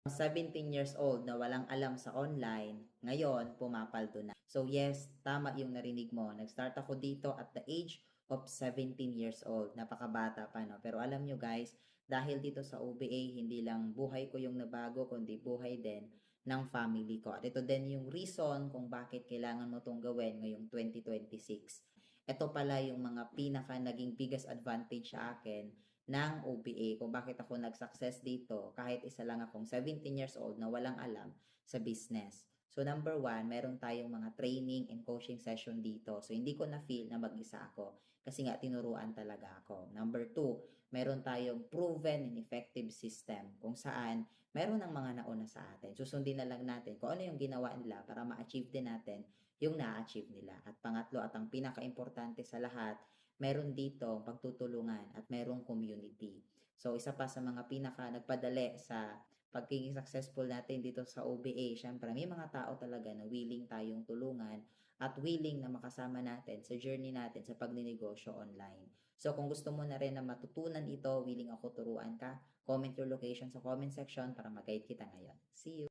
17 years old na walang alam sa online, ngayon pumapaldo na. So yes, tama yung narinig mo. Nag-start ako dito at the age of 17 years old. Napakabata pa, no? Pero alam nyo guys, dahil dito sa OBA, hindi lang buhay ko yung nabago, kundi buhay din ng family ko. At ito din yung reason kung bakit kailangan mo itong gawin ngayong 2026. Ito pala yung mga pinaka naging biggest advantage sa akin ng OBA, kung bakit ako nag-success dito kahit isa lang akong 17 years old na walang alam sa business. So number one, meron tayong mga training and coaching session dito. So hindi ko na-feel na mag-isa ako kasi nga tinuruan talaga ako. Number two, meron tayong proven and effective system kung saan meron ng mga nauna sa atin. Susundin na lang natin kung ano yung ginawa nila para ma-achieve din natin yung na-achieve nila. At pangatlo at ang pinaka-importante sa lahat, meron dito pagtutulungan at merong community. So, isa pa sa mga pinaka nagpadali sa pagiging successful natin dito sa OBA, syempre may mga tao talaga na willing tayong tulungan at willing na makasama natin sa journey natin sa pagninegosyo online. So, kung gusto mo na rin na matutunan ito, willing ako turuan ka, comment your location sa comment section para mag-guide kita ngayon. See you!